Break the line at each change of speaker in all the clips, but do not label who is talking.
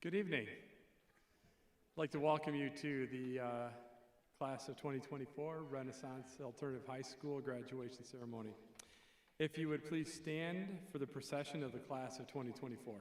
Good evening. I'd like to welcome you to the class of 2024 Renaissance Alternative High School graduation ceremony. If you would please stand for the procession of the class of 2024.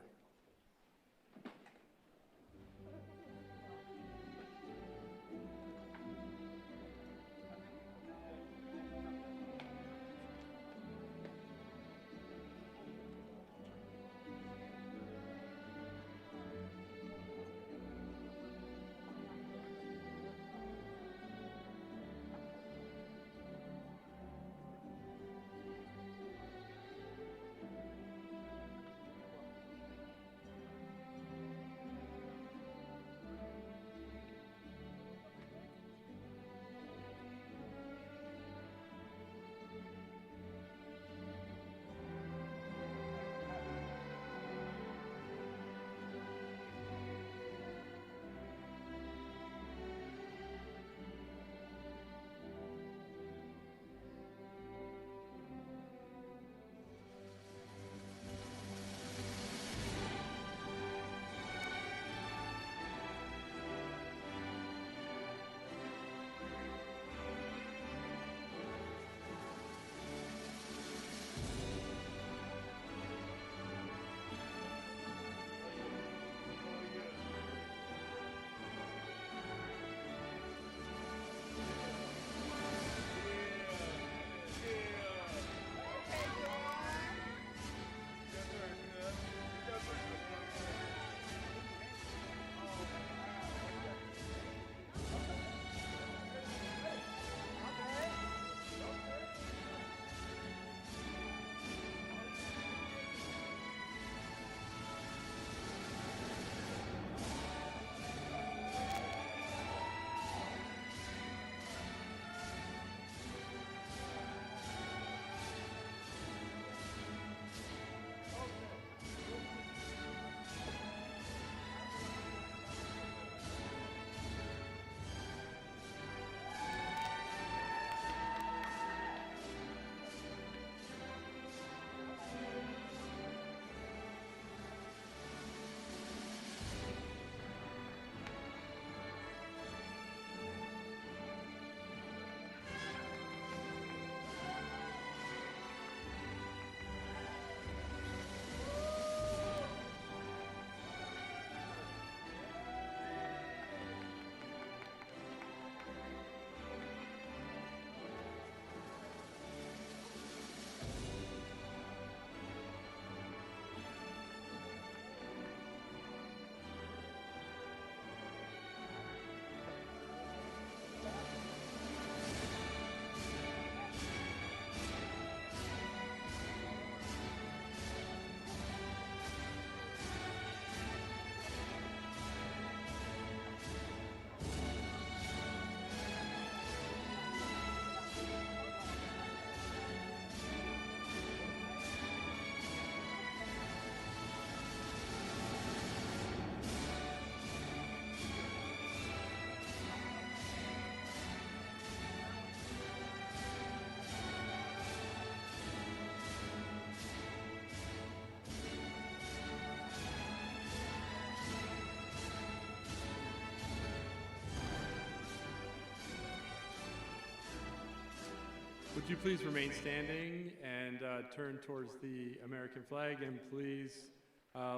Would you please remain standing and turn towards the American flag, and please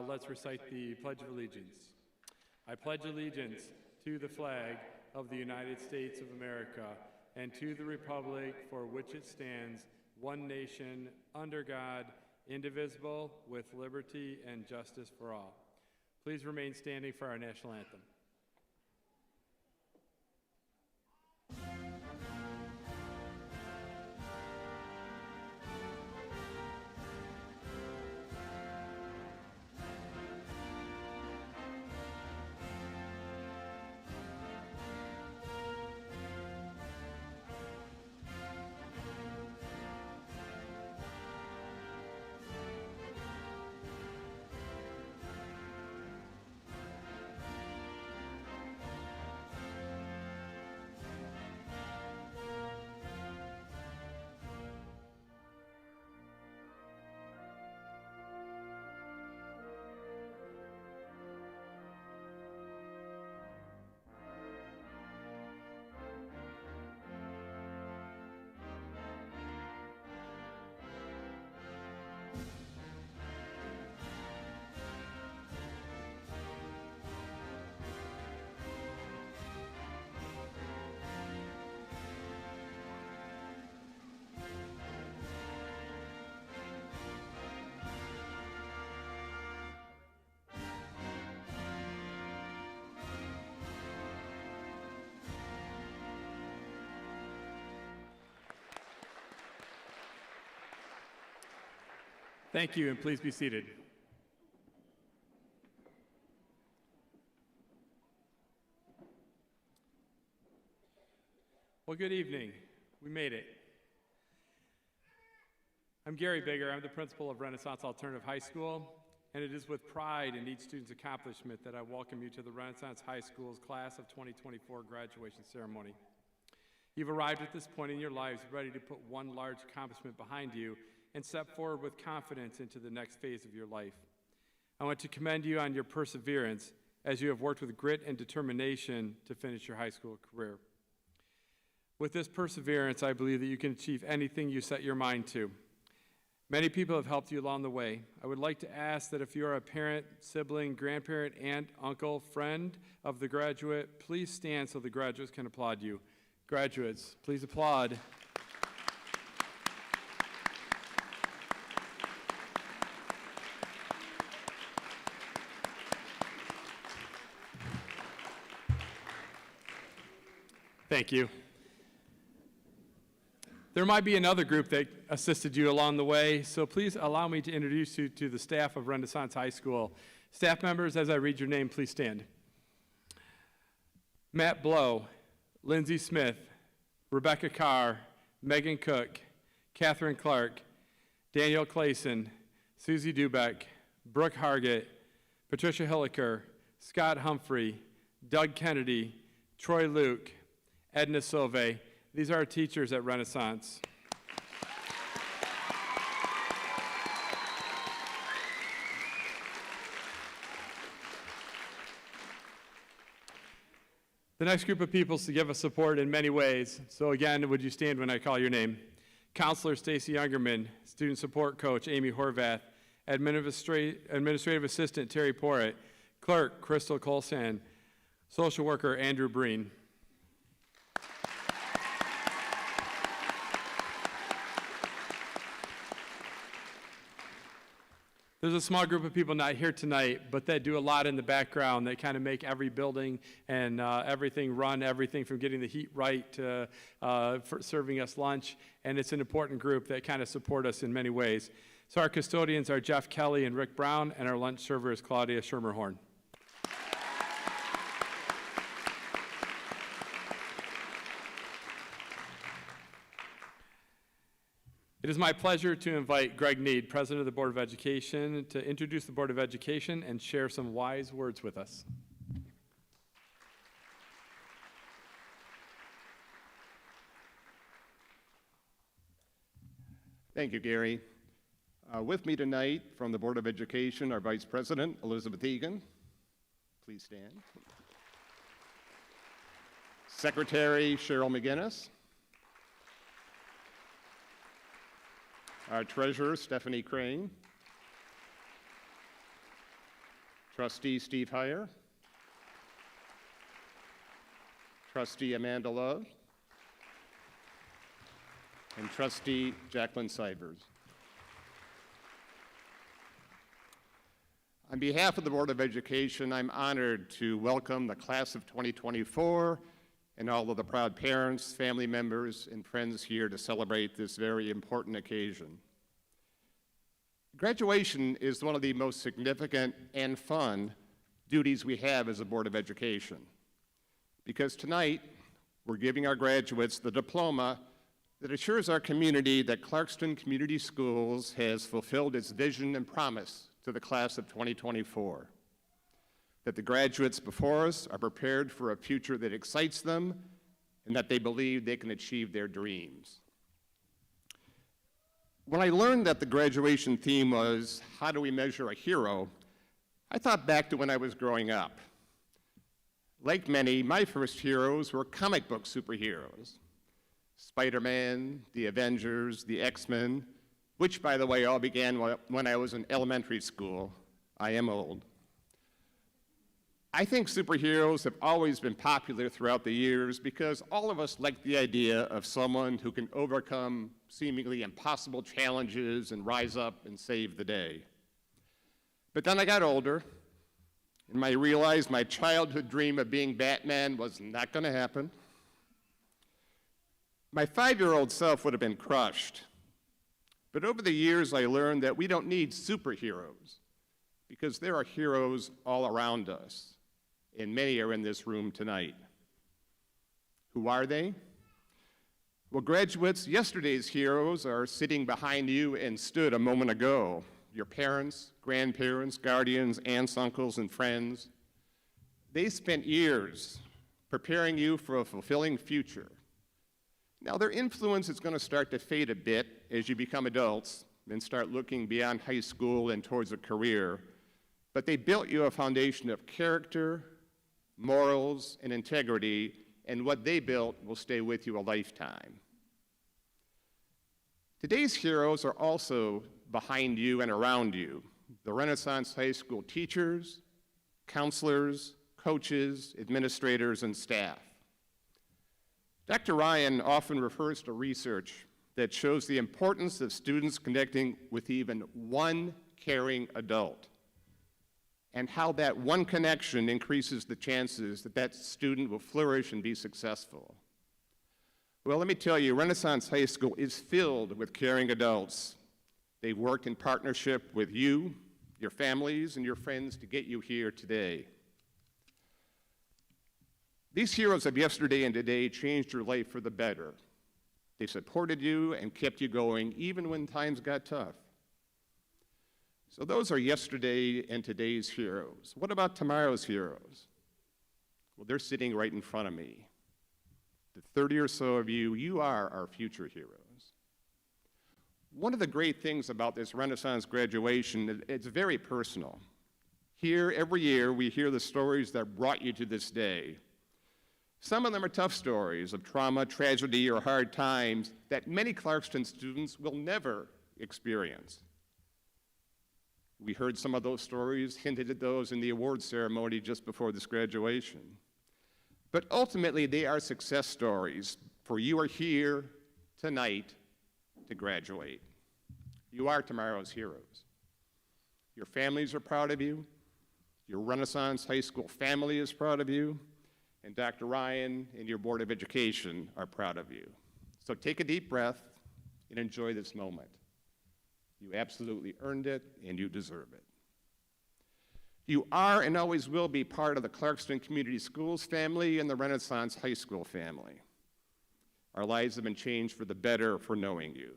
let's recite the Pledge of Allegiance. I pledge allegiance to the flag of the United States of America and to the republic for which it stands, one nation, under God, indivisible, with liberty and justice for all. Please remain standing for our national anthem. Thank you, and please be seated. Well, good evening. We made it. I'm Gary Bigger. I'm the principal of Renaissance Alternative High School, and it is with pride in each student's accomplishment that I welcome you to the Renaissance High School's Class of 2024 graduation ceremony. You've arrived at this point in your lives ready to put one large accomplishment behind you and step forward with confidence into the next phase of your life. I want to commend you on your perseverance as you have worked with grit and determination to finish your high school career. With this perseverance, I believe that you can achieve anything you set your mind to. Many people have helped you along the way. I would like to ask that if you are a parent, sibling, grandparent, aunt, uncle, friend of the graduate, please stand so the graduates can applaud you. Graduates, please applaud. Thank you. There might be another group that assisted you along the way, so please allow me to introduce you to the staff of Renaissance High School. Staff members, as I read your name, please stand. Matt Blow, Lindsay Smith, Rebecca Carr, Megan Cook, Catherine Clark, Daniel Clayson, Susie Dubeck, Brooke Hargett, Patricia Hilliker, Scott Humphrey, Doug Kennedy, Troy Luke, Edna Silve. These are our teachers at Renaissance. The next group of people is to give us support in many ways. So again, would you stand when I call your name? Counselor Stacy Youngerman, Student Support Coach Amy Horvath, Administrative Assistant Terry Porritt, Clerk Crystal Colsan, Social Worker Andrew Breen. There's a small group of people not here tonight, but that do a lot in the background. They kind of make every building and everything run, everything from getting the heat right to for serving us lunch. And it's an important group that kind of support us in many ways. So our custodians are Jeff Kelly and Rick Brown, and our lunch server is Claudia Schermerhorn. It is my pleasure to invite Greg Need, President of the Board of Education, to introduce the Board of Education and share some wise words with us.
Thank you, Gary. With me tonight from the Board of Education, our Vice President, Elizabeth Egan. Please stand. Secretary Cheryl McGinnis. Our Treasurer, Stephanie Crane. Trustee Steve Heyer. Trustee Amanda Love. And Trustee Jacqueline Sivers. On behalf of the Board of Education, I'm honored to welcome the class of 2024 and all of the proud parents, family members, and friends here to celebrate this very important occasion. Graduation is one of the most significant and fun duties we have as a Board of Education, because tonight we're giving our graduates the diploma that assures our community that Clarkston Community Schools has fulfilled its vision and promise to the class of 2024. That the graduates before us are prepared for a future that excites them and that they believe they can achieve their dreams. When I learned that the graduation theme was, how do we measure a hero, I thought back to when I was growing up. Like many, my first heroes were comic book superheroes. Spider-Man, the Avengers, the X-Men, which, by the way, all began when I was in elementary school. I am old. I think superheroes have always been popular throughout the years because all of us like the idea of someone who can overcome seemingly impossible challenges and rise up and save the day. But then I got older, and I realized my childhood dream of being Batman was not going to happen. My 5-year-old self would have been crushed. But over the years, I learned that we don't need superheroes because there are heroes all around us, and many are in this room tonight. Who are they? Well, graduates, yesterday's heroes are sitting behind you and stood a moment ago. Your parents, grandparents, guardians, aunts, uncles, and friends. They spent years preparing you for a fulfilling future. Now, their influence is going to start to fade a bit as you become adults and start looking beyond high school and towards a career, but they built you a foundation of character, morals, and integrity, and what they built will stay with you a lifetime. Today's heroes are also behind you and around you. The Renaissance High School teachers, counselors, coaches, administrators, and staff. Dr. Ryan often refers to research that shows the importance of students connecting with even one caring adult, and how that one connection increases the chances that that student will flourish and be successful. Well, let me tell you, Renaissance High School is filled with caring adults. They've worked in partnership with you, your families, and your friends to get you here today. These heroes of yesterday and today changed your life for the better. They supported you and kept you going even when times got tough. So those are yesterday and today's heroes. What about tomorrow's heroes? Well, they're sitting right in front of me. The 30 or so of you, you are our future heroes. One of the great things about this Renaissance graduation, it's very personal. Here, every year, we hear the stories that brought you to this day. Some of them are tough stories of trauma, tragedy, or hard times that many Clarkston students will never experience. We heard some of those stories, hinted at those in the awards ceremony just before this graduation. But ultimately, they are success stories, for you are here tonight to graduate. You are tomorrow's heroes. Your families are proud of you. Your Renaissance High School family is proud of you. And Dr. Ryan and your Board of Education are proud of you. So take a deep breath and enjoy this moment. You absolutely earned it, and you deserve it. You are and always will be part of the Clarkston Community Schools family and the Renaissance High School family. Our lives have been changed for the better for knowing you.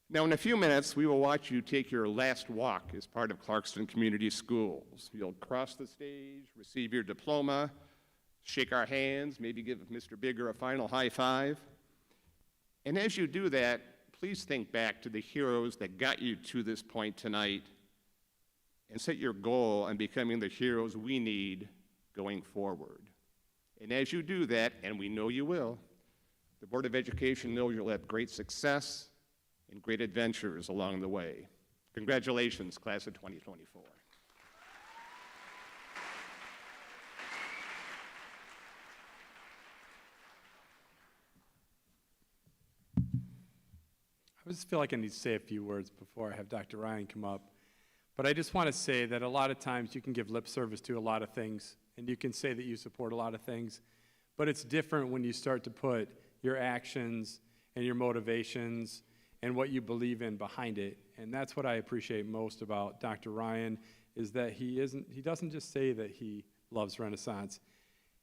Now, in a few minutes, we will watch you take your last walk as part of Clarkston Community Schools. You'll cross the stage, receive your diploma, shake our hands, maybe give Mr. Bigger a final high five. And as you do that, please think back to the heroes that got you to this point tonight and set your goal on becoming the heroes we need going forward. And as you do that, and we know you will, the Board of Education knows you'll have great success and great adventures along the way. Congratulations, class of 2024.
I just feel like I need to say a few words before I have Dr. Ryan come up. But I just want to say that a lot of times you can give lip service to a lot of things, and you can say that you support a lot of things, but it's different when you start to put your actions and your motivations and what you believe in behind it. And that's what I appreciate most about Dr. Ryan, is that he doesn't just say that he loves Renaissance.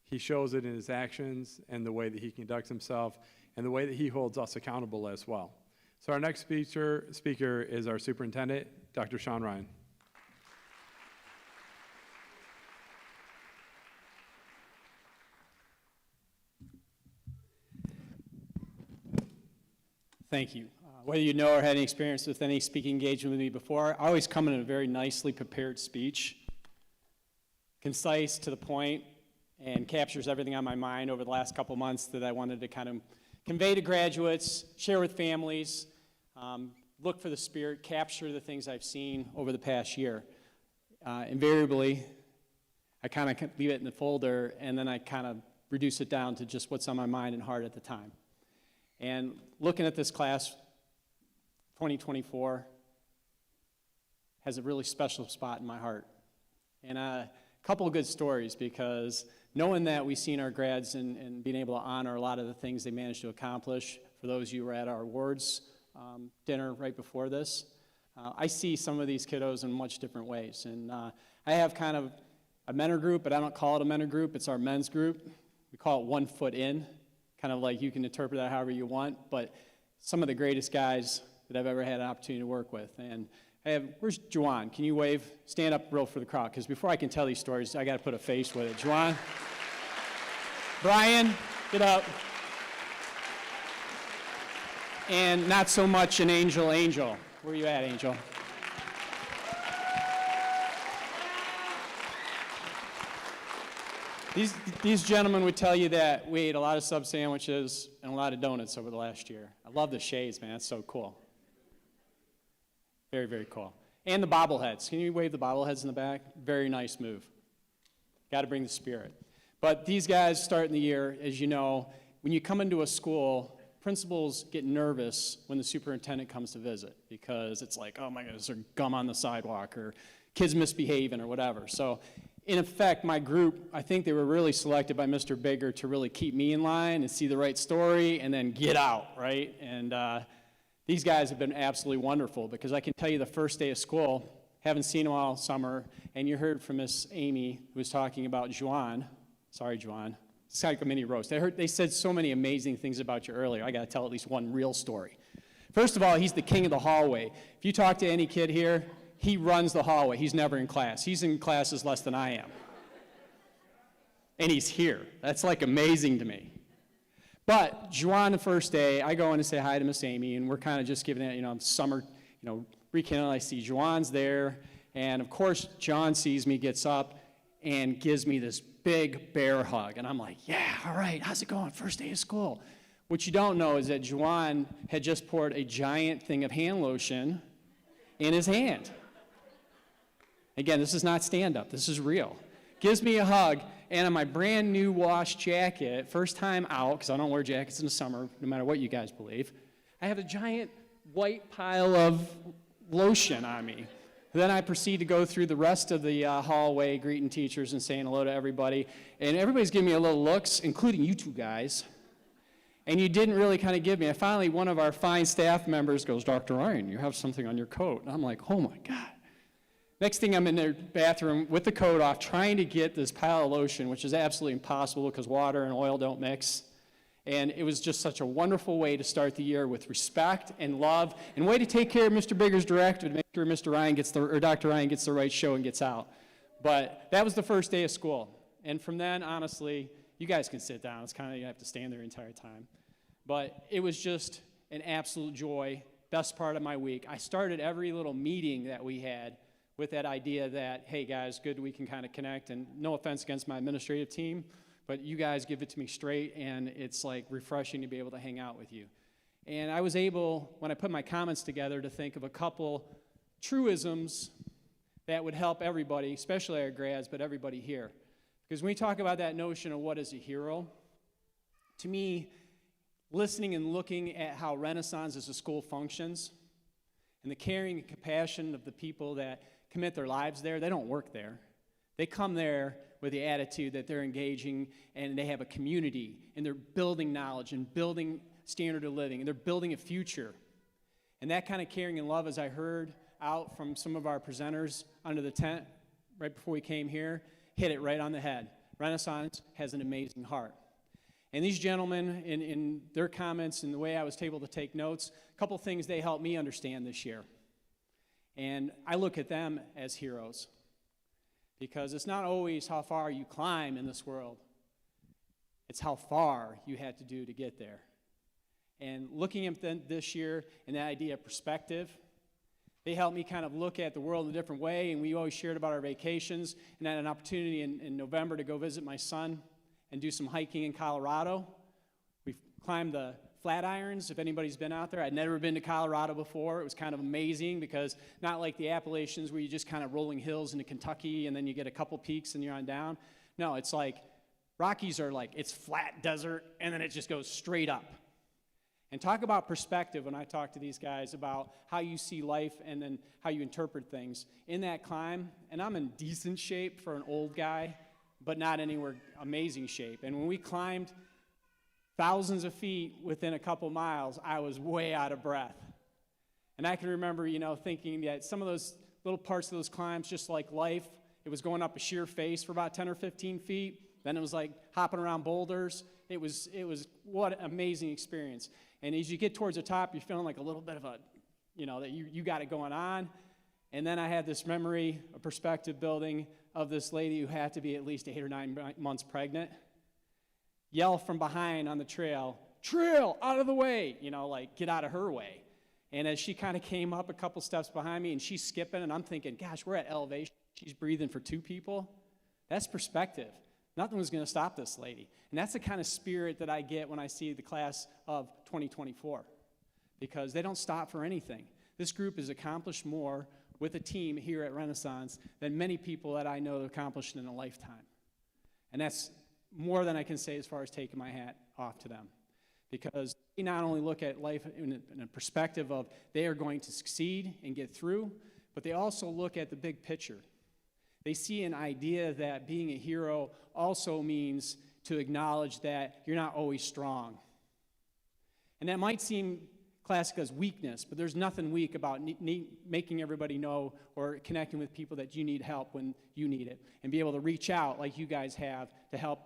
He shows it in his actions and the way that he conducts himself and the way that he holds us accountable as well. So our next speaker is our superintendent, Dr. Sean Ryan.
Thank you. Whether you know or had any experience with any speaking engagement with me before, I always come in a very nicely prepared speech, concise, to the point, and captures everything on my mind over the last couple months that I wanted to kind of convey to graduates, share with families, look for the spirit, capture the things I've seen over the past year. Invariably, I kind of leave it in the folder, and then I kind of reduce it down to just what's on my mind and heart at the time. And looking at this class, 2024 has a really special spot in my heart. And a couple of good stories, because knowing that we've seen our grads and being able to honor a lot of the things they managed to accomplish, for those of you who were at our awards dinner right before this. I see some of these kiddos in much different ways. And I have kind of a mentor group, but I don't call it a mentor group. It's our men's group. We call it 1 foot in, kind of like you can interpret that however you want. But some of the greatest guys that I've ever had an opportunity to work with. And where's Juwan? Can you wave? Stand up real for the crowd, because before I can tell these stories, I got to put a face with it. Juwan? Brian, get up. And not so much an Angel. Where are you at, Angel? These gentlemen would tell you that we ate a lot of sub sandwiches and a lot of donuts over the last year. I love the shades, man. That's so cool. Very, very cool. And the bobbleheads. Can you wave the bobbleheads in the back? Very nice move. Got to bring the spirit. But these guys starting the year, as you know, when you come into a school, principals get nervous when the superintendent comes to visit because it's like, oh my goodness, there's gum on the sidewalk or kids misbehaving or whatever. So in effect, my group, I think they were really selected by Mr. Bigger to really keep me in line and see the right story and then get out, right? And these guys have been absolutely wonderful because I can tell you the first day of school, haven't seen them all summer, and you heard from Miss Amy who was talking about Juwan. Sorry, Juwan. It's like a mini roast. They said so many amazing things about you earlier. I got to tell at least one real story. First of all, he's the king of the hallway. If you talk to any kid here, he runs the hallway. He's never in class. He's in classes less than I am. And he's here. That's like amazing to me. But Juwan, the first day, I go in and say hi to Miss Amy, and we're kind of just giving it, summer, rekindle. I see Juwan's there, and of course, John sees me, gets up, and gives me this big bear hug. And I'm like, yeah, all right, how's it going? First day of school. What you don't know is that Juwan had just poured a giant thing of hand lotion in his hand. Again, this is not stand-up. This is real. Gives me a hug, and on my brand new wash jacket, first time out, because I don't wear jackets in the summer, no matter what you guys believe, I have a giant white pile of lotion on me. Then I proceed to go through the rest of the hallway, greeting teachers and saying hello to everybody. And everybody's giving me a little looks, including you two guys. And you didn't really kind of give me. And finally, one of our fine staff members goes, Dr. Ryan, you have something on your coat. And I'm like, oh my God. Next thing, I'm in their bathroom with the coat off, trying to get this pile of lotion, which is absolutely impossible because water and oil don't mix. And it was just such a wonderful way to start the year with respect and love, and way to take care of Mr. Bigger's directive to make sure Mr. Ryan gets or Dr. Ryan gets the right show and gets out. But that was the first day of school. And from then, honestly, you guys can sit down. It's kind of, you have to stand there the entire time. But it was just an absolute joy, best part of my week. I started every little meeting that we had with that idea that, hey guys, good, we can kind of connect, and no offense against my administrative team, but you guys give it to me straight, and it's like refreshing to be able to hang out with you. And I was able, when I put my comments together, to think of a couple truisms that would help everybody, especially our grads, but everybody here. Because when we talk about that notion of what is a hero, to me, listening and looking at how Renaissance as a school functions, and the caring and compassion of the people that commit their lives there, they don't work there. They come there with the attitude that they're engaging and they have a community and they're building knowledge and building standard of living and they're building a future. And that kind of caring and love, as I heard out from some of our presenters under the tent right before we came here, hit it right on the head. Renaissance has an amazing heart. And these gentlemen, in their comments and the way I was able to take notes, a couple things they helped me understand this year. And I look at them as heroes. Because it's not always how far you climb in this world. It's how far you had to do to get there. And looking at them this year and that idea of perspective, they helped me kind of look at the world in a different way. And we always shared about our vacations, and I had an opportunity in November to go visit my son and do some hiking in Colorado. We climbed the Flatirons, if anybody's been out there. I'd never been to Colorado before. It was kind of amazing because not like the Appalachians where you just kind of rolling hills into Kentucky and then you get a couple peaks and you're on down. No, it's like Rockies are like, it's flat desert and then it just goes straight up. And talk about perspective when I talk to these guys about how you see life and then how you interpret things. In that climb, and I'm in decent shape for an old guy, but not anywhere amazing shape. And when we climbed thousands of feet within a couple miles, I was way out of breath. And I can remember, thinking that some of those little parts of those climbs, just like life, it was going up a sheer face for about 10 or 15 feet. Then it was like hopping around boulders. It was what an amazing experience. And as you get towards the top, you're feeling like a little bit of a, that you got it going on. And then I had this memory, a perspective building of this lady who had to be at least 8 or 9 months pregnant. Yell from behind on the trail, out of the way, like get out of her way. And as she kind of came up a couple steps behind me and she's skipping, and I'm thinking, gosh, we're at elevation. She's breathing for 2 people. That's perspective. Nothing was going to stop this lady. And that's the kind of spirit that I get when I see the class of 2024, because they don't stop for anything. This group has accomplished more with a team here at Renaissance than many people that I know have accomplished in a lifetime. And that's more than I can say as far as taking my hat off to them, because they not only look at life in a perspective of they are going to succeed and get through, but they also look at the big picture. They see an idea that being a hero also means to acknowledge that you're not always strong. And that might seem classic as weakness, but there's nothing weak about making everybody know or connecting with people that you need help when you need it, and be able to reach out like you guys have to help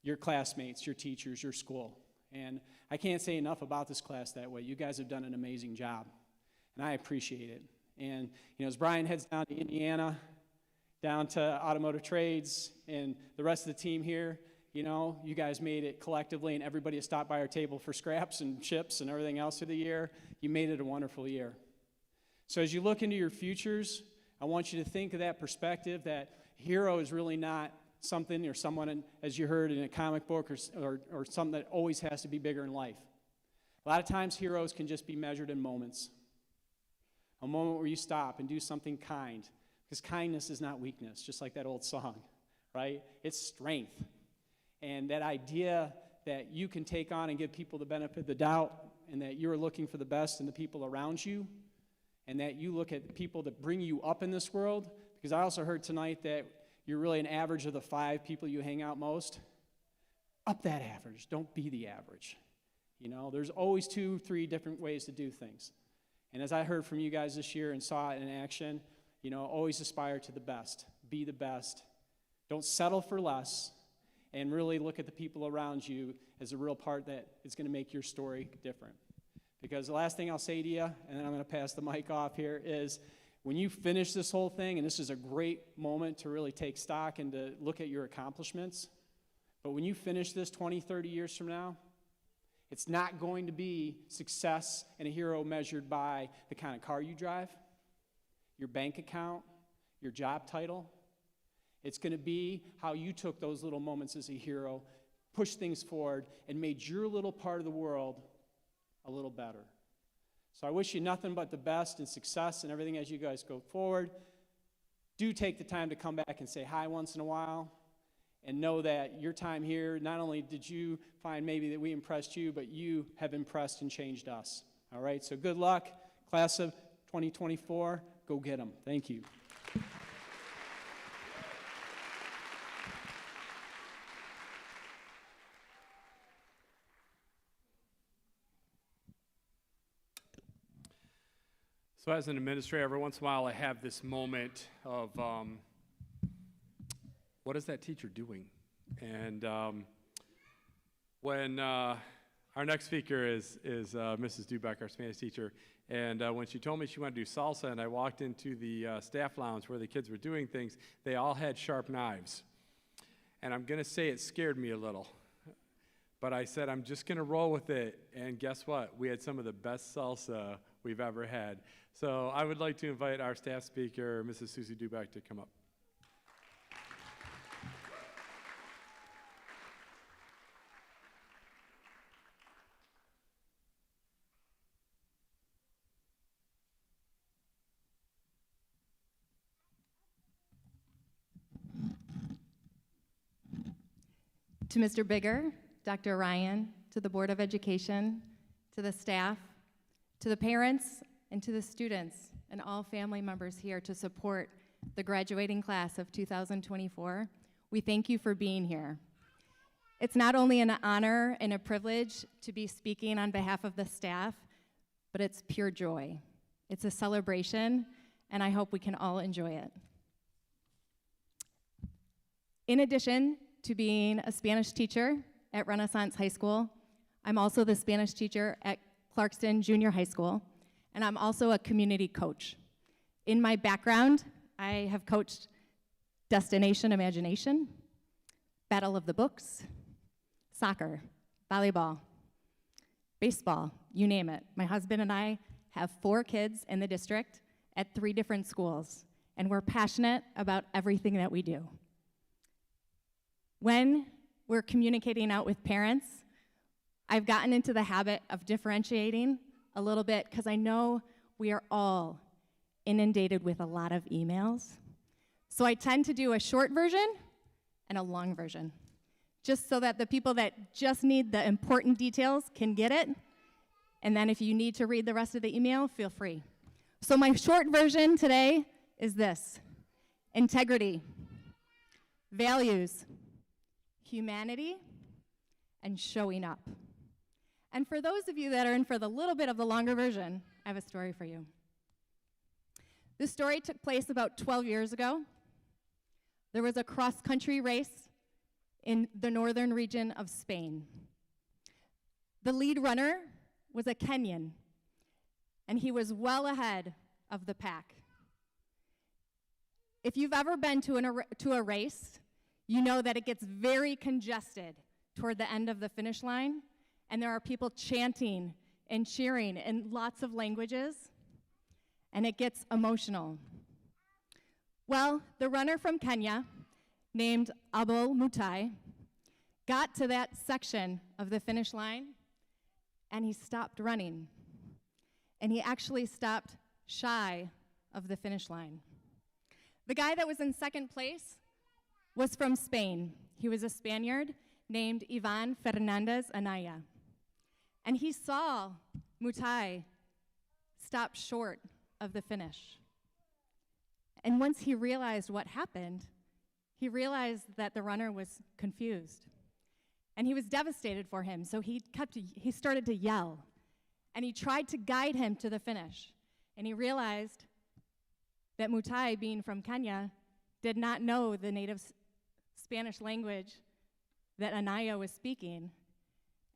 your classmates, your teachers, your school. And I can't say enough about this class that way. You guys have done an amazing job, and I appreciate it. And as Brian heads down to Indiana, down to Automotive Trades, and the rest of the team here, you guys made it collectively, and everybody has stopped by our table for scraps and chips and everything else through the year. You made it a wonderful year. So as you look into your futures, I want you to think of that perspective, that hero is really not something or someone, as you heard in a comic book, or something that always has to be bigger in life. A lot of times heroes can just be measured in moments. A moment where you stop and do something kind, because kindness is not weakness, just like that old song, right? It's strength. And that idea that you can take on and give people the benefit of the doubt, and that you're looking for the best in the people around you, and that you look at the people that bring you up in this world, because I also heard tonight that you're really an average of the 5 people you hang out most. Up that average. Don't be the average. There's always 2, 3 different ways to do things. And as I heard from you guys this year and saw it in action, always aspire to the best. Be the best. Don't settle for less. And really look at the people around you as a real part that is going to make your story different. Because the last thing I'll say to you, and then I'm going to pass the mic off here, is when you finish this whole thing, and this is a great moment to really take stock and to look at your accomplishments, but when you finish this 20, 30 years from now, it's not going to be success and a hero measured by the kind of car you drive, your bank account, your job title. It's going to be how you took those little moments as a hero, pushed things forward, and made your little part of the world a little better. So I wish you nothing but the best and success and everything as you guys go forward. Do take the time to come back and say hi once in a while, and know that your time here, not only did you find maybe that we impressed you, but you have impressed and changed us. All right, so good luck, class of 2024. Go get them. Thank you.
So as an administrator, every once in a while I have this moment of, what is that teacher doing? And when our next speaker is Mrs. Dubeck, our Spanish teacher, and when she told me she wanted to do salsa, and I walked into the staff lounge where the kids were doing things, they all had sharp knives. And I'm going to say it scared me a little. But I said, I'm just going to roll with it. And guess what? We had some of the best salsa we've ever had. So I would like to invite our staff speaker, Mrs. Susie Dubeck, to come up.
To Mr. Bigger, Dr. Ryan, to the Board of Education, to the staff, to the parents, and to the students and all family members here to support the graduating class of 2024, we thank you for being here. It's not only an honor and a privilege to be speaking on behalf of the staff, but it's pure joy. It's a celebration, and I hope we can all enjoy it. In addition to being a Spanish teacher at Renaissance High School, I'm also the Spanish teacher at Clarkston Junior High School, and I'm also a community coach. In my background, I have coached Destination Imagination, Battle of the Books, soccer, volleyball, baseball, you name it. My husband and I have 4 kids in the district at 3 different schools, and we're passionate about everything that we do. When we're communicating out with parents, I've gotten into the habit of differentiating a little bit because I know we are all inundated with a lot of emails. So I tend to do a short version and a long version, just so that the people that just need the important details can get it. And then if you need to read the rest of the email, feel free. So my short version today is this: integrity, values, humanity, and showing up. And for those of you that are in for the little bit of the longer version, I have a story for you. This story took place about 12 years ago. There was a cross-country race in the northern region of Spain. The lead runner was a Kenyan, and he was well ahead of the pack. If you've ever been to a race, you know that it gets very congested toward the end of the finish line, and there are people chanting and cheering in lots of languages, and it gets emotional. Well, the runner from Kenya, named Abel Mutai, got to that section of the finish line, and he stopped running. And he actually stopped shy of the finish line. The guy that was in second place was from Spain. He was a Spaniard named Ivan Fernandez Anaya. And he saw Mutai stop short of the finish. And once he realized what happened, he realized that the runner was confused. And he was devastated for him, so he started to yell. And he tried to guide him to the finish. And he realized that Mutai, being from Kenya, did not know the native Spanish language that Anaya was speaking.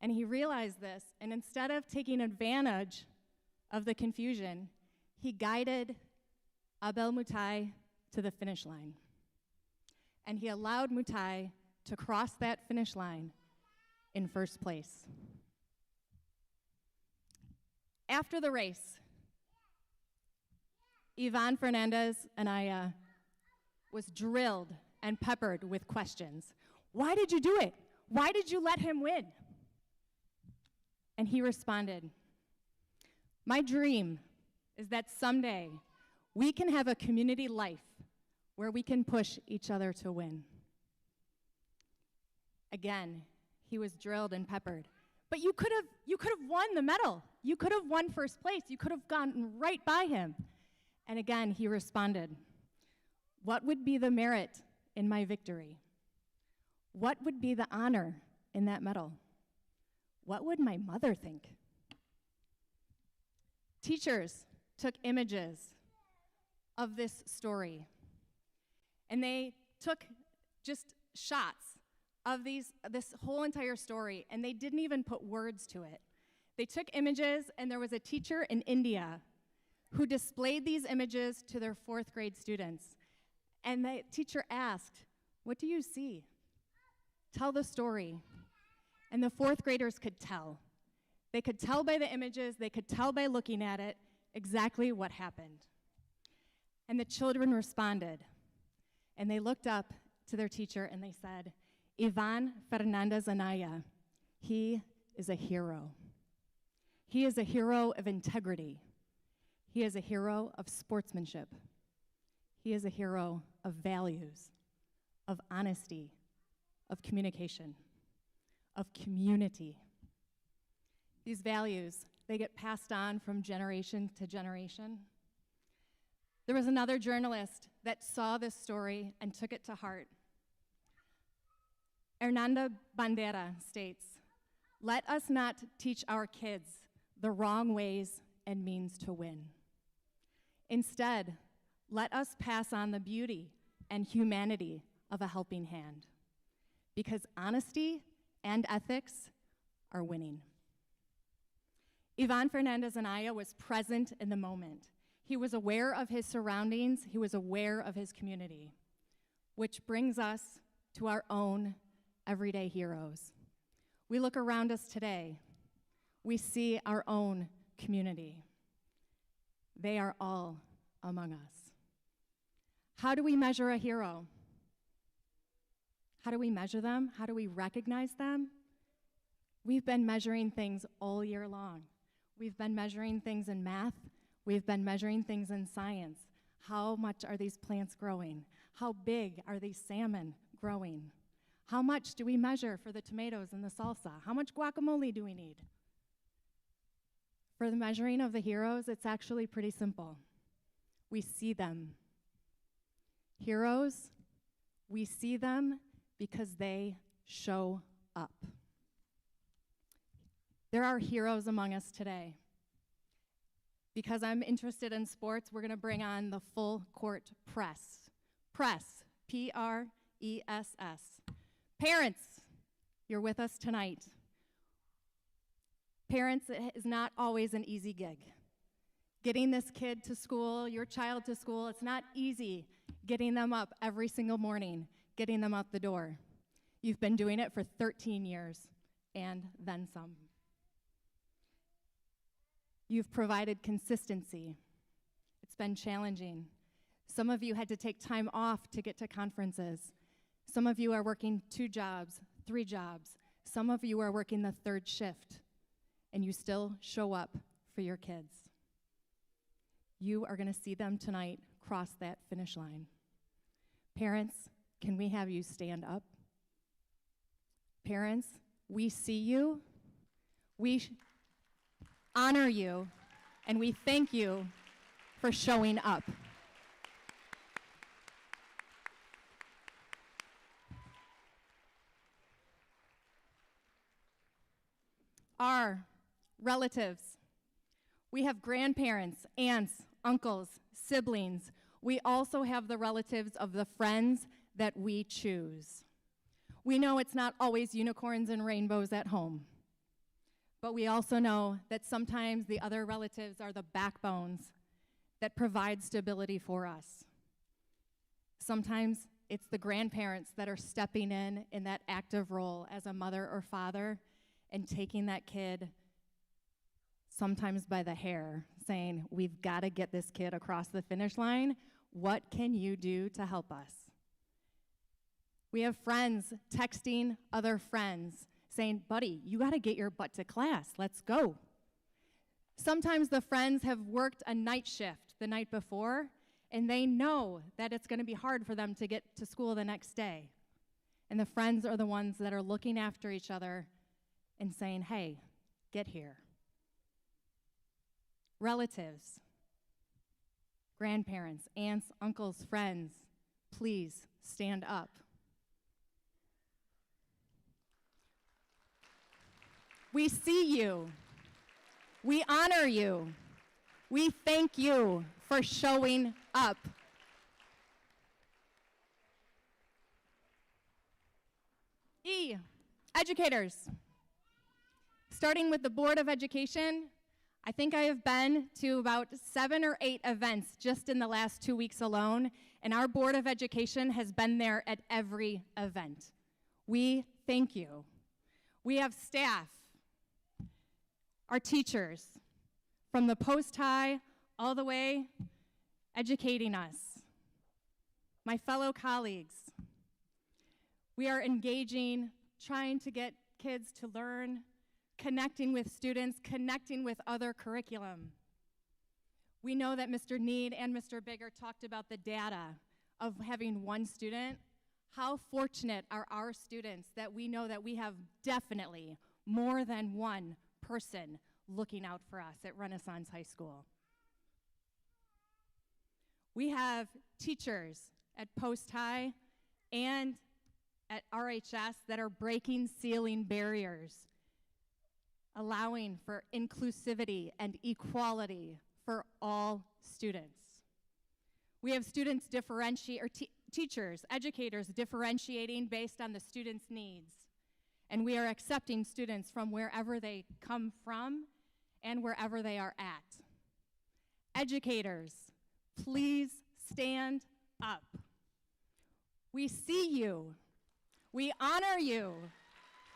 And he realized this, and instead of taking advantage of the confusion, he guided Abel Mutai to the finish line. And he allowed Mutai to cross that finish line in first place. After the race, Ivan Fernandez Anaya was drilled and peppered with questions. Why did you do it? Why did you let him win? And he responded, my dream is that someday we can have a community life where we can push each other to win. Again, he was drilled and peppered. But you could have won the medal. You could have won first place. You could have gone right by him. And again, he responded, what would be the merit in my victory? What would be the honor in that medal? What would my mother think? Teachers took images of this story, and they took just shots of this whole entire story, and they didn't even put words to it. They took images, and there was a teacher in India who displayed these images to their 4th grade students. And the teacher asked, what do you see? Tell the story. And the 4th graders could tell. They could tell by the images, they could tell by looking at it exactly what happened. And the children responded. And they looked up to their teacher and they said, Ivan Fernandez Anaya, he is a hero. He is a hero of integrity. He is a hero of sportsmanship. He is a hero of values, of honesty, of communication, of community. These values, they get passed on from generation to generation. There was another journalist that saw this story and took it to heart. Hernando Bandera states, let us not teach our kids the wrong ways and means to win. Instead, let us pass on the beauty and humanity of a helping hand, because honesty and ethics are winning. Ivan Fernandez Anaya was present in the moment. He was aware of his surroundings, he was aware of his community, which brings us to our own everyday heroes. We look around us today, we see our own community. They are all among us. How do we measure a hero? How do we measure them? How do we recognize them? We've been measuring things all year long. We've been measuring things in math. We've been measuring things in science. How much are these plants growing? How big are these salmon growing? How much do we measure for the tomatoes and the salsa? How much guacamole do we need? For the measuring of the heroes, it's actually pretty simple. We see them. Heroes, we see them because they show up. There are heroes among us today. Because I'm interested in sports, we're going to bring on the full court press. Press, P-R-E-S-S. Parents, you're with us tonight. Parents, it is not always an easy gig. Getting this kid to school, your child to school, it's not easy getting them up every single morning, getting them out the door. You've been doing it for 13 years and then some. You've provided consistency. It's been challenging. Some of you had to take time off to get to conferences. Some of you are working 2 jobs, 3 jobs. Some of you are working the 3rd shift, and you still show up for your kids. You are going to see them tonight cross that finish line. Parents, can we have you stand up? Parents, we see you. We honor you, and we thank you for showing up. Our relatives. We have grandparents, aunts, uncles, siblings. We also have the relatives of the friends that we choose. We know it's not always unicorns and rainbows at home, but we also know that sometimes the other relatives are the backbones that provide stability for us. Sometimes it's the grandparents that are stepping in that active role as a mother or father and taking that kid sometimes by the hair, saying, we've got to get this kid across the finish line. What can you do to help us? We have friends texting other friends, saying, buddy, you got to get your butt to class. Let's go. Sometimes the friends have worked a night shift the night before, and they know that it's going to be hard for them to get to school the next day. And the friends are the ones that are looking after each other and saying, hey, get here. Relatives, grandparents, aunts, uncles, friends, please stand up. We see you. We honor you. We thank you for showing up. E, educators. Starting with the Board of Education, I think I have been to about 7 or 8 events just in the last 2 weeks alone, and our Board of Education has been there at every event. We thank you. We have staff, our teachers, from the post-high all the way, educating us. My fellow colleagues, we are engaging, trying to get kids to learn, connecting with students, connecting with other curriculum. We know that Mr. Need and Mr. Bigger talked about the data of having one student. How fortunate are our students that we know that we have definitely more than one person looking out for us at Renaissance High School. We have teachers at Post High and at RHS that are breaking ceiling barriers, allowing for inclusivity and equality for all students. We have students teachers, educators differentiating based on the students' needs. And we are accepting students from wherever they come from and wherever they are at. Educators, please stand up. We see you, we honor you,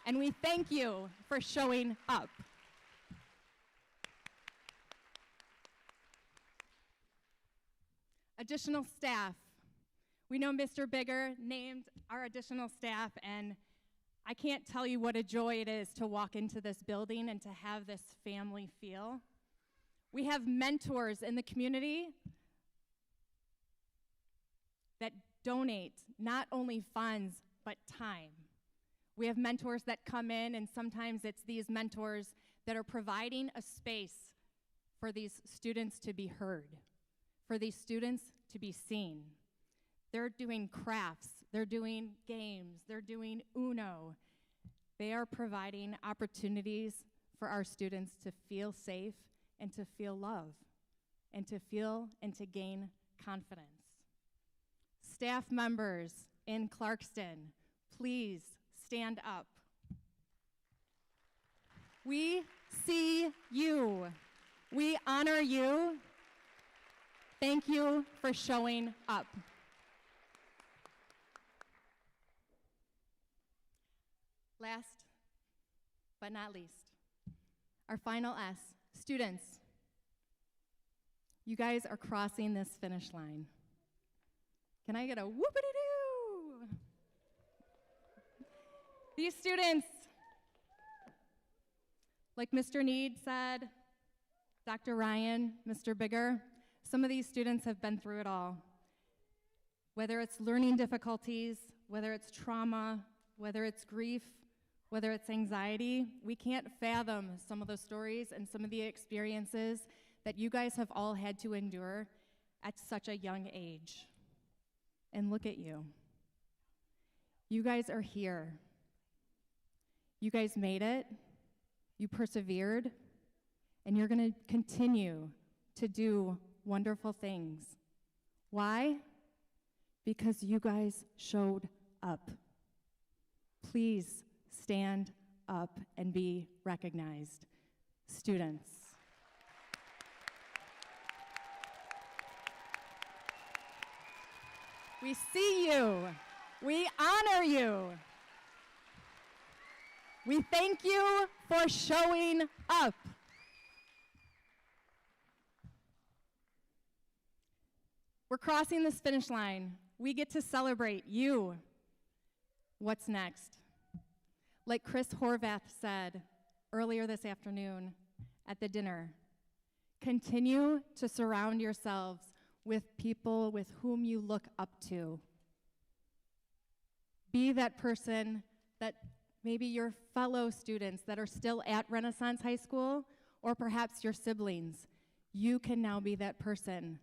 and we thank you for showing up. Additional staff. We know Mr. Bigger named our additional staff, and I can't tell you what a joy it is to walk into this building and to have this family feel. We have mentors in the community that donate not only funds, but time. We have mentors that come in, and sometimes it's these mentors that are providing a space for these students to be heard, for these students to be seen. They're doing crafts, they're doing games, they're doing Uno. They are providing opportunities for our students to feel safe and to feel love and to feel and to gain confidence. Staff members in Clarkston, please stand up. We see you. We honor you. Thank you for showing up. Last but not least, our final S, students. You guys are crossing this finish line. Can I get a whoopity-doo? These students, like Mr. Need said, Dr. Ryan, Mr. Bigger, some of these students have been through it all. Whether it's learning difficulties, whether it's trauma, whether it's grief, whether it's anxiety, we can't fathom some of the stories and some of the experiences that you guys have all had to endure at such a young age. And look at you. You guys are here. You guys made it. You persevered. And you're going to continue to do wonderful things. Why? Because you guys showed up. Please stand up and be recognized. Students. We see you. We honor you. We thank you for showing up. We're crossing this finish line. We get to celebrate you. What's next? Like Chris Horvath said earlier this afternoon at the dinner, continue to surround yourselves with people with whom you look up to. Be that person that maybe your fellow students that are still at Renaissance High School, or perhaps your siblings, you can now be that person.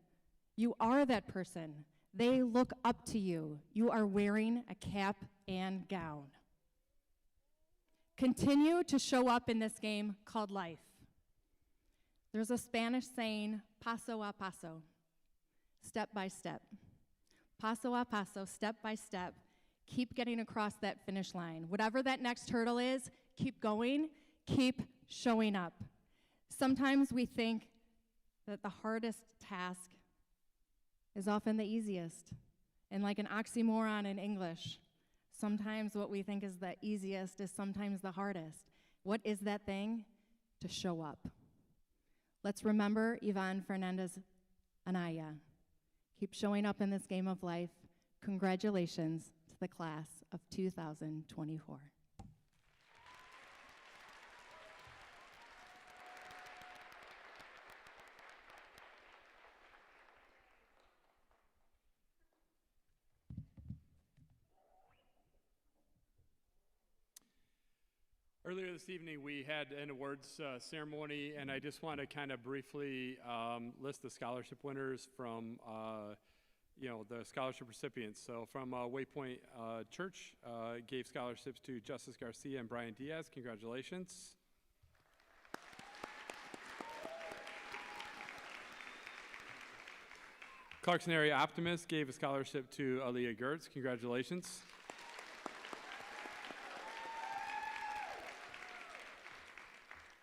You are that person. They look up to you. You are wearing a cap and gown. Continue to show up in this game called life. There's a Spanish saying, paso a paso, step by step. Paso a paso, step by step. Keep getting across that finish line. Whatever that next hurdle is, keep going, keep showing up. Sometimes we think that the hardest task is often the easiest. And like an oxymoron in English, sometimes what we think is the easiest is sometimes the hardest. What is that thing? To show up. Let's remember Yvonne Fernandez Anaya. Keep showing up in this game of life. Congratulations to the class of 2024.
Earlier this evening, we had an awards ceremony, and I just want to kind of briefly list the scholarship winners from, the scholarship recipients. So from Waypoint Church, gave scholarships to Justice Garcia and Brian Diaz. Congratulations. Clarkson Area Optimist gave a scholarship to Aaliyah Gertz. Congratulations.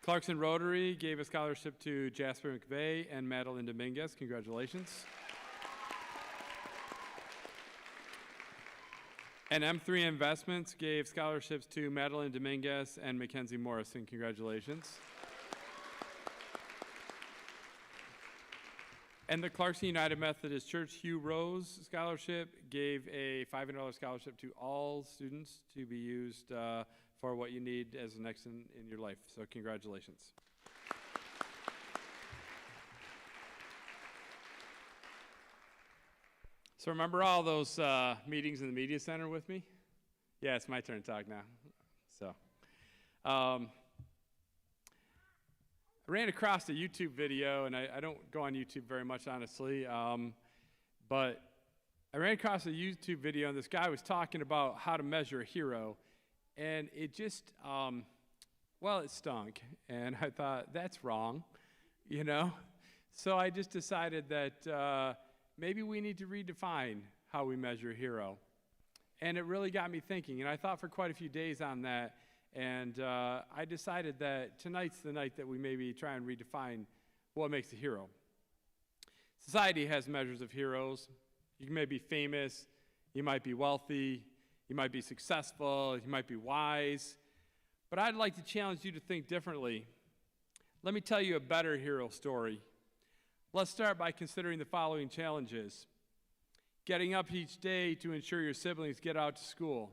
Clarkson Rotary gave a scholarship to Jasper McVeigh and Madeline Dominguez. Congratulations. And M3 Investments gave scholarships to Madeline Dominguez and Mackenzie Morrison. Congratulations. And the Clarkson United Methodist Church Hugh Rose Scholarship gave a $500 scholarship to all students to be used for what you need as the next in your life. So congratulations. So remember all those meetings in the media center with me? Yeah, it's my turn to talk now. So I ran across a YouTube video, and I don't go on YouTube very much, honestly, but I ran across a YouTube video, and this guy was talking about how to measure a hero, and it just, well, it stunk, and I thought, that's wrong, you know? So I just decided that maybe we need to redefine how we measure a hero. And it really got me thinking, and I thought for quite a few days on that, and I decided that tonight's the night that we maybe try and redefine what makes a hero. Society has measures of heroes. You may be famous, you might be wealthy, you might be successful, you might be wise, but I'd like to challenge you to think differently. Let me tell you a better hero story. Let's start by considering the following challenges. Getting up each day to ensure your siblings get out to school.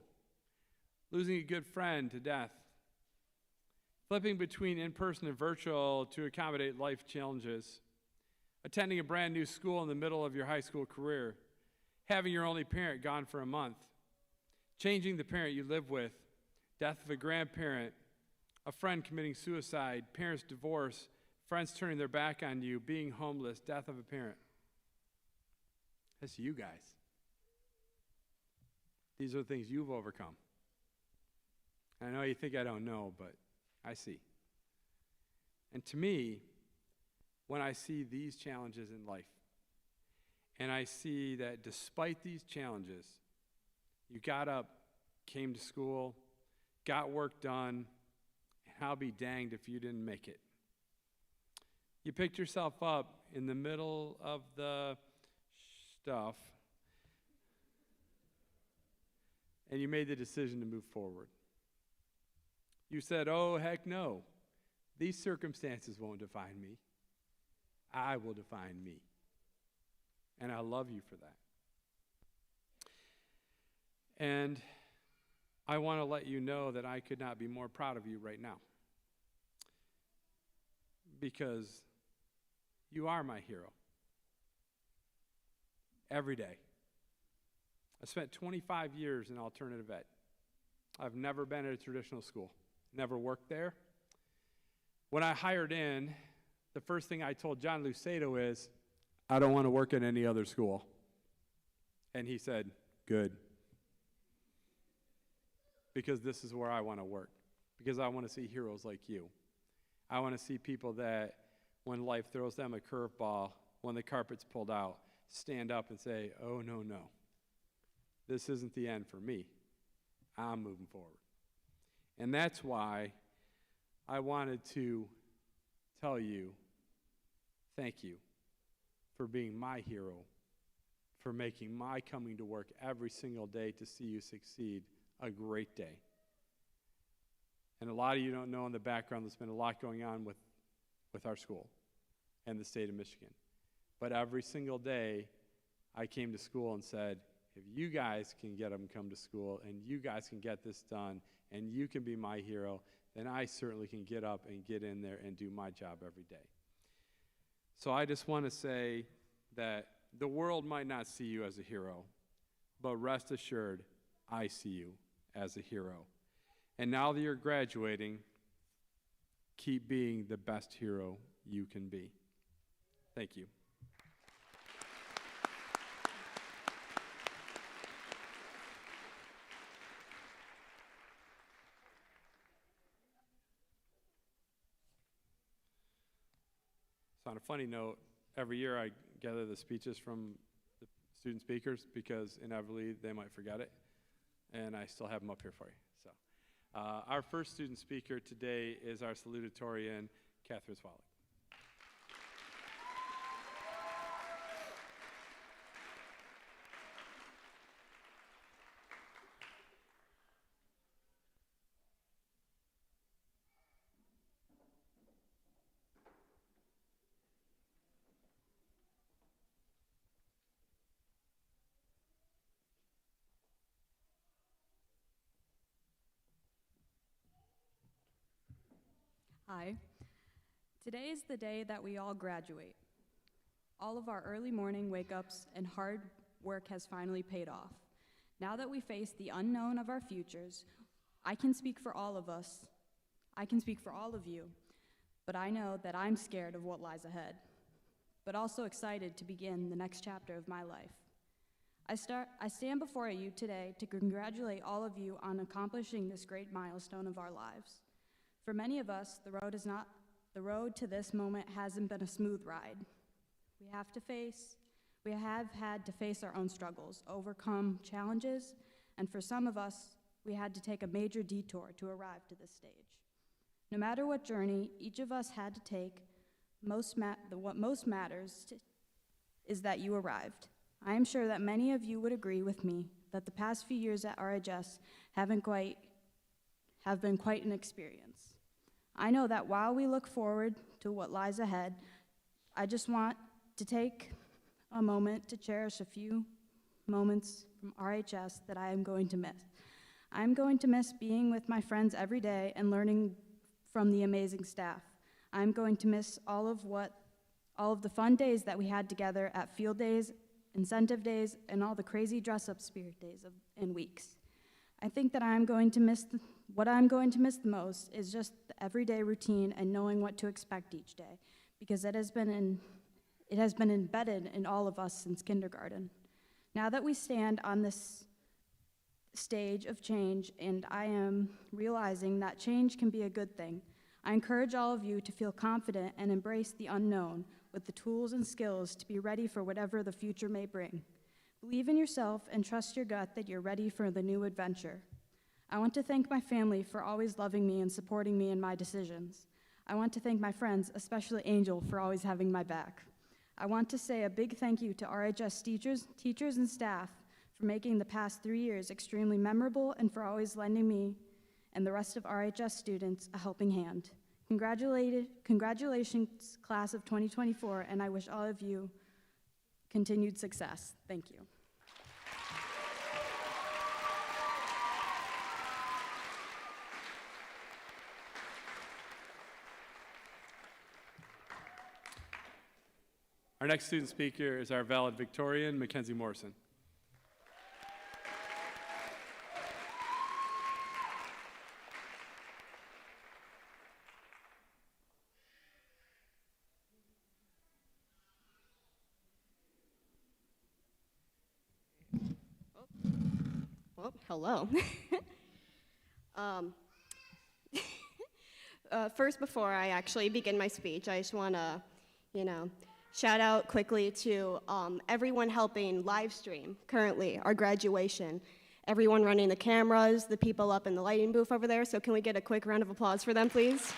Losing a good friend to death. Flipping between in-person and virtual to accommodate life challenges. Attending a brand new school in the middle of your high school career. Having your only parent gone for a month. Changing the parent you live with. Death of a grandparent. A friend committing suicide. Parents' divorce. Friends turning their back on you, being homeless, death of a parent. That's you guys. These are the things you've overcome. I know you think I don't know, but I see. And to me, when I see these challenges in life, and I see that despite these challenges, you got up, came to school, got work done, and I'll be danged if you didn't make it. You picked yourself up in the middle of the stuff, and you made the decision to move forward. You said, oh, heck no. These circumstances won't define me. I will define me. And I love you for that. And I want to let you know that I could not be more proud of you right now. Because you are my hero. Every day. I spent 25 years in alternative ed. I've never been at a traditional school. Never worked there. When I hired in, the first thing I told John Lucedo is, I don't want to work at any other school. And he said, good. Because this is where I want to work. Because I want to see heroes like you. I want to see people that, when life throws them a curveball, when the carpet's pulled out, stand up and say, oh, no, no. This isn't the end for me. I'm moving forward. And that's why I wanted to tell you, thank you for being my hero, for making my coming to work every single day to see you succeed a great day. And a lot of you don't know in the background there's been a lot going on with our school and the state of Michigan. But every single day I came to school and said, if you guys can get them come to school and you guys can get this done and you can be my hero, then I certainly can get up and get in there and do my job every day. So I just want to say that the world might not see you as a hero, but rest assured, I see you as a hero. And now that you're graduating, keep being the best hero you can be. Thank you. So on a funny note, every year I gather the speeches from student speakers because inevitably they might forget it, and I still have them up here for you. So, our first student speaker today is our salutatorian, Catherine Swallow.
Hi. Today is the day that we all graduate. All of our early morning wake-ups and hard work has finally paid off. Now that we face the unknown of our futures, I can speak for all of us. I can speak for all of you, but I know that I'm scared of what lies ahead, but also excited to begin the next chapter of my life. I stand before you today to congratulate all of you on accomplishing this great milestone of our lives. For many of us, the road to this moment hasn't been a smooth ride. We have had to face our own struggles, overcome challenges, and for some of us, we had to take a major detour to arrive to this stage. No matter what journey each of us had to take, what most matters is that you arrived. I am sure that many of you would agree with me that the past few years at RHS have been quite an experience. I know that while we look forward to what lies ahead, I just want to take a moment to cherish a few moments from RHS that I am going to miss. I'm going to miss being with my friends every day and learning from the amazing staff. I'm going to miss all of the fun days that we had together at field days, incentive days, and all the crazy dress-up spirit days and weeks. I think that what I'm going to miss the most is just the everyday routine and knowing what to expect each day, because it has been embedded in all of us since kindergarten. Now that we stand on this stage of change, and I am realizing that change can be a good thing, I encourage all of you to feel confident and embrace the unknown with the tools and skills to be ready for whatever the future may bring. Believe in yourself and trust your gut that you're ready for the new adventure. I want to thank my family for always loving me and supporting me in my decisions. I want to thank my friends, especially Angel, for always having my back. I want to say a big thank you to RHS teachers and staff for making the past 3 years extremely memorable and for always lending me and the rest of RHS students a helping hand. Congratulations, class of 2024, and I wish all of you continued success. Thank you.
Our next student speaker is our valedictorian, Mackenzie Morrison.
Well, hello. First, before I actually begin my speech, I just want to, shout out quickly to everyone helping live stream currently our graduation. Everyone running the cameras, the people up in the lighting booth over there. So can we get a quick round of applause for them, please?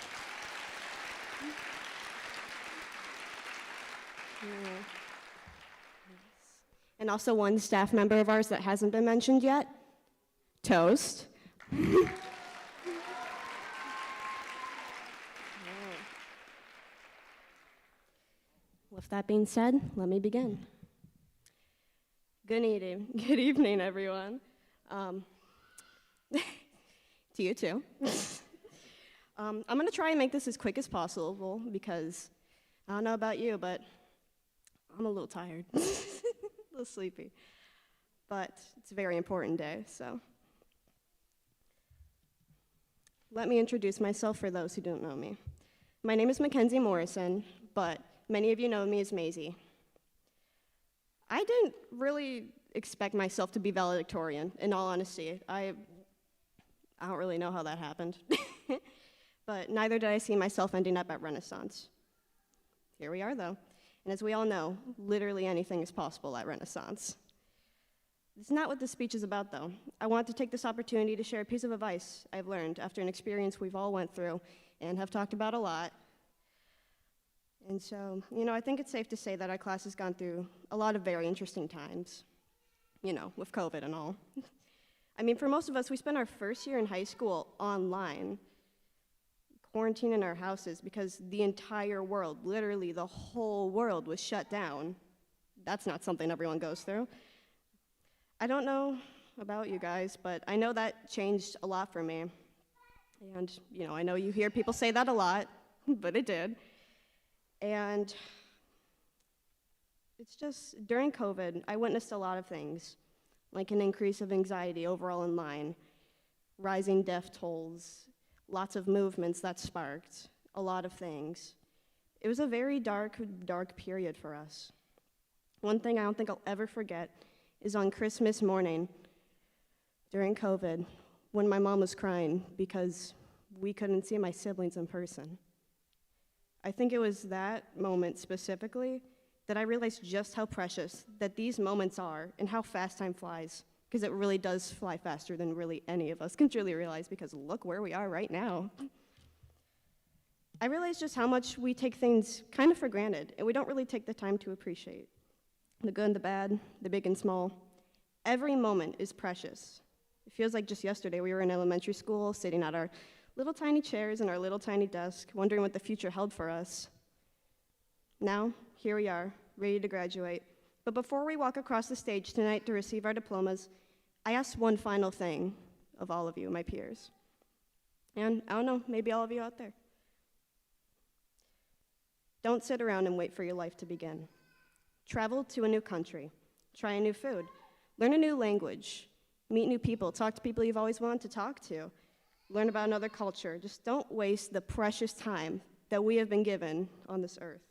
And also one staff member of ours that hasn't been mentioned yet, Toast. With that being said, let me begin. Good evening, everyone. To you too. I'm gonna try and make this as quick as possible because I don't know about you, but I'm a little tired, a little sleepy. But it's a very important day, so. Let me introduce myself for those who don't know me. My name is Mackenzie Morrison, but many of you know me as Maisie. I didn't really expect myself to be valedictorian, in all honesty. I don't really know how that happened. But neither did I see myself ending up at Renaissance. Here we are, though. And as we all know, literally anything is possible at Renaissance. It's not what this speech is about, though. I want to take this opportunity to share a piece of advice I've learned after an experience we've all went through and have talked about a lot. And so, I think it's safe to say that our class has gone through a lot of very interesting times, with COVID and all. I mean, for most of us, we spent our first year in high school online, quarantined in our houses because the entire world, literally the whole world, was shut down. That's not something everyone goes through. I don't know about you guys, but I know that changed a lot for me. And, I know you hear people say that a lot, but it did. And it's just, during COVID, I witnessed a lot of things, like an increase of anxiety overall in line, rising death tolls, lots of movements that sparked a lot of things. It was a very dark, dark period for us. One thing I don't think I'll ever forget is on Christmas morning during COVID when my mom was crying because we couldn't see my siblings in person. I think it was that moment specifically that I realized just how precious that these moments are and how fast time flies, because it really does fly faster than really any of us can truly realize, because look where we are right now. I realized just how much we take things kind of for granted, and we don't really take the time to appreciate. The good and the bad, the big and small. Every moment is precious. It feels like just yesterday we were in elementary school, sitting at our little tiny chairs and our little tiny desk, wondering what the future held for us. Now, here we are, ready to graduate. But before we walk across the stage tonight to receive our diplomas, I ask one final thing of all of you, my peers. And I don't know, maybe all of you out there. Don't sit around and wait for your life to begin. Travel to a new country, try a new food, learn a new language, meet new people, talk to people you've always wanted to talk to, learn about another culture. Just don't waste the precious time that we have been given on this earth.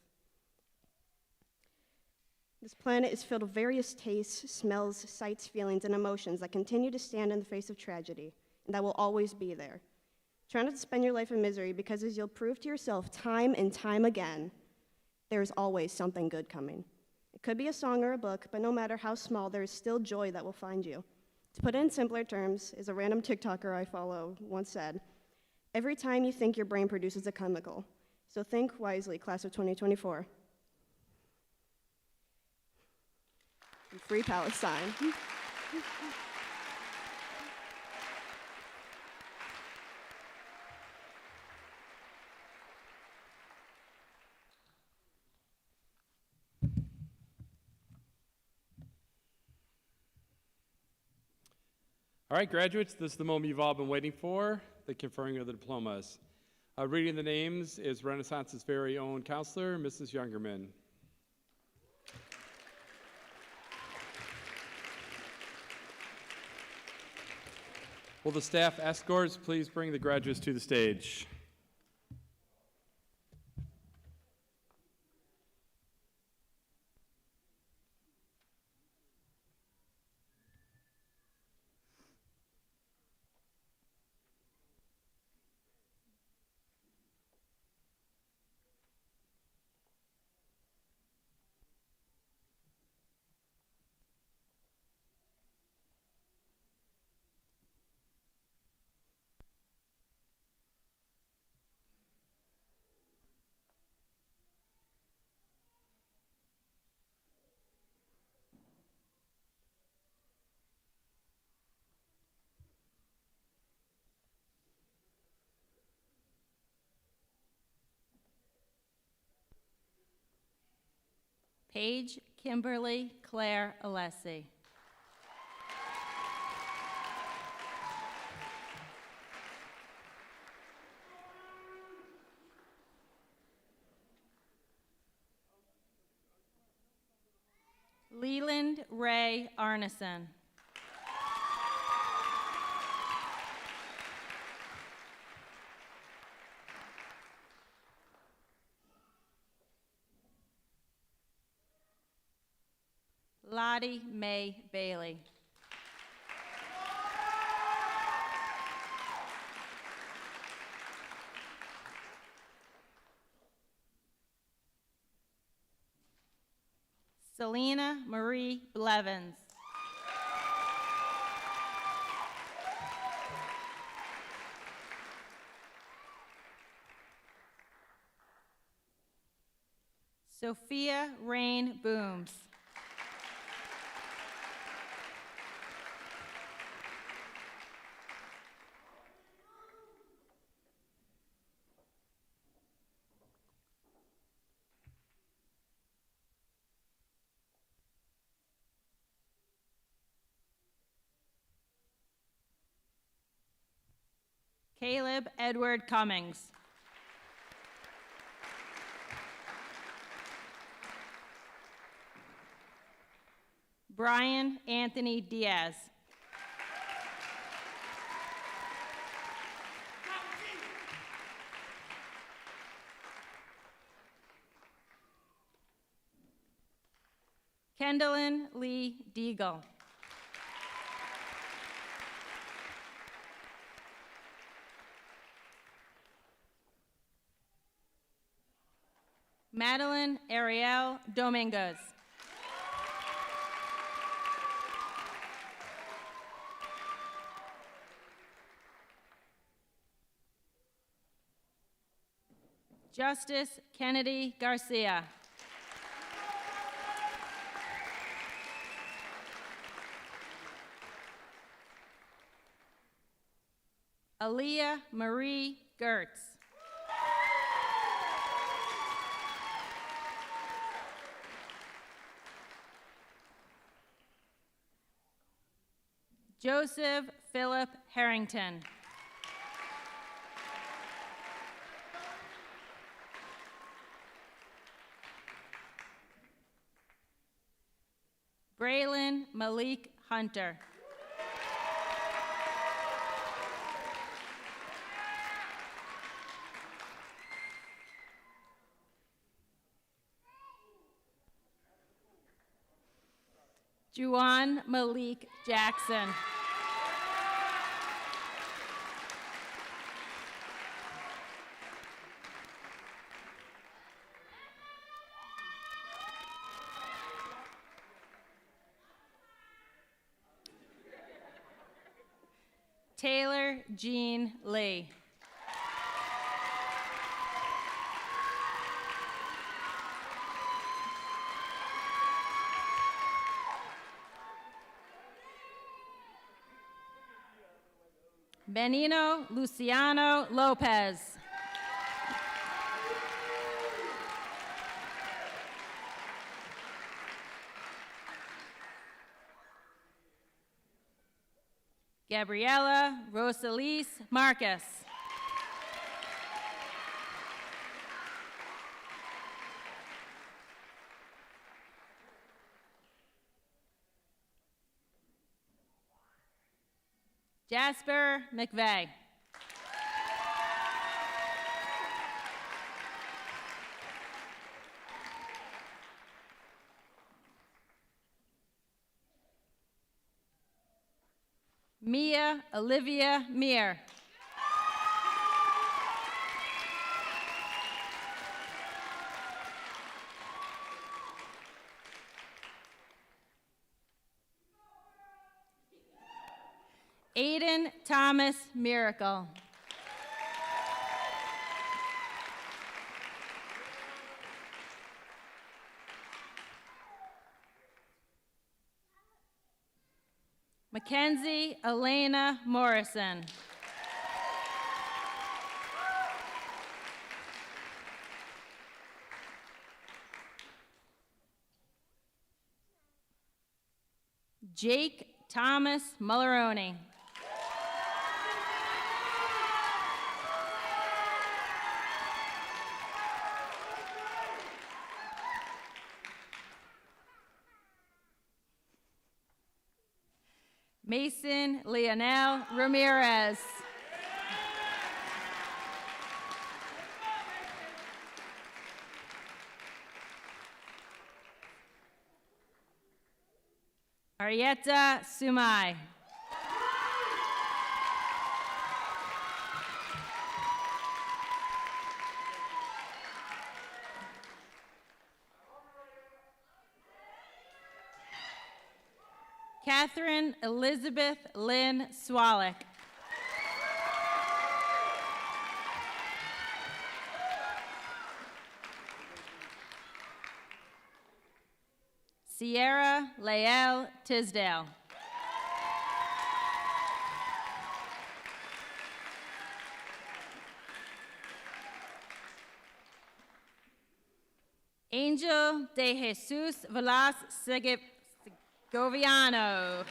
This planet is filled with various tastes, smells, sights, feelings, and emotions that continue to stand in the face of tragedy, and that will always be there. Try not to spend your life in misery, because as you'll prove to yourself time and time again, there is always something good coming. It could be a song or a book, but no matter how small, there is still joy that will find you. To put it in simpler terms, as a random TikToker I follow once said, every time you think your brain produces a chemical. So think wisely, class of 2024. And free Palestine.
All right, graduates, this is the moment you've all been waiting for, the conferring of the diplomas. Reading the names is Renaissance's very own counselor, Mrs. Youngerman. Will the staff escorts please bring the graduates to the stage?
Paige Kimberly Claire Alessi. Leland Ray Arneson. Lottie Mae Bailey. Selena Marie Blevins. Sophia Rain Booms. Caleb Edward Cummings. Brian Anthony Diaz. Kendallin Lee Deagle. Madeline Ariel Dominguez. Justice Kennedy Garcia. Aaliyah Marie Gertz. Joseph Philip Harrington. Braylon Malik Hunter. Juwan Malik Jackson. Taylor Jean Lee. Benino Luciano Lopez. Gabriela Rosalise Marcus. Jasper McVeigh. Mia Olivia Meir. Aiden Thomas Miracle. Mackenzie Elena Morrison. Jake Thomas Mulleroni. Mason Leonel Ramirez. Arietta Sumai. Catherine Elizabeth Lynn Swalek. Sierra Lael Tisdale. Angel de Jesus Velas Segoviano.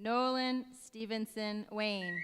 Nolan Stevenson Wayne.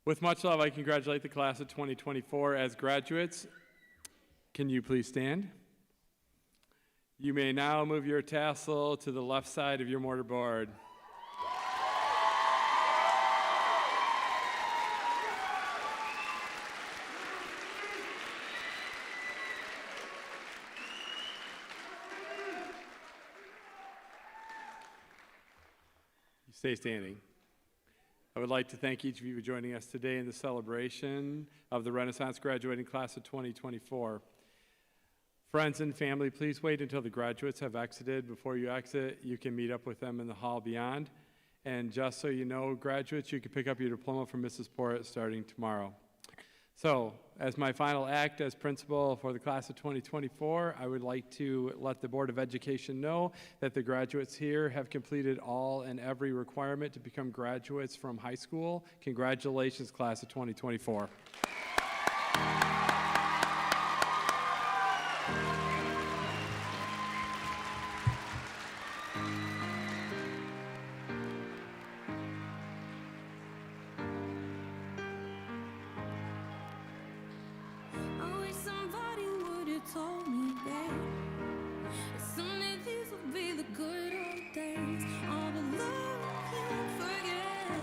With much love, I congratulate the class of 2024 as graduates. Can you please stand? You may now move your tassel to the left side of your mortarboard. You stay standing. I would like to thank each of you for joining us today in the celebration of the Renaissance graduating class of 2024. Friends and family, please wait until the graduates have exited. Before you exit, you can meet up with them in the hall beyond. And just so you know, graduates, you can pick up your diploma from Mrs. Porritt starting tomorrow. So, as my final act as principal for the class of 2024, I would like to let the Board of Education know that the graduates here have completed all and every requirement to become graduates from high school. Congratulations, class of 2024.
I wish somebody would have told me, babe, that someday these will be the good old days. All the love you'll forget,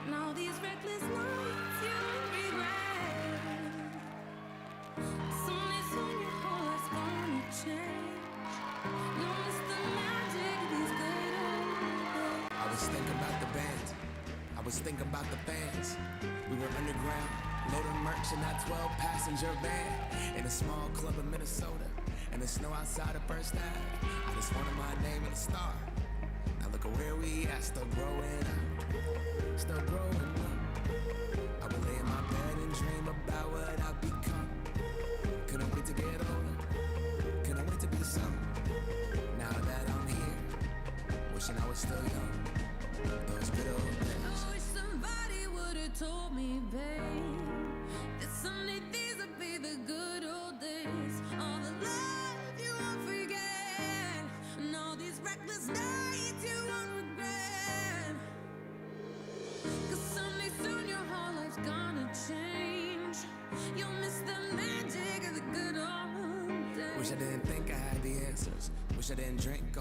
and all these reckless nights you'll regret. Someday soon your whole life's gonna change. You'll miss the magic of these good old days.
I was thinking about the band. I was thinking about the fans. We were underground, loading merch in that 12-passenger van in a small club in Minnesota, and the snow outside of First Ave. I just wanted my name and a star. Now look at where we at, still growing up, still growing up. I would lay in my bed and dream about what I'd become. Couldn't wait to get older, couldn't wait to be some. Now that I'm here, wishing I was still young. Those good old days.
I wish somebody would have told me, babe, that someday these would be the good old days. All the love you won't forget, and all these reckless nights you won't regret. 'Cause someday soon your whole life's gonna change. You'll miss the magic of the good old days.
Wish I didn't think I had the answers. Wish I didn't drink all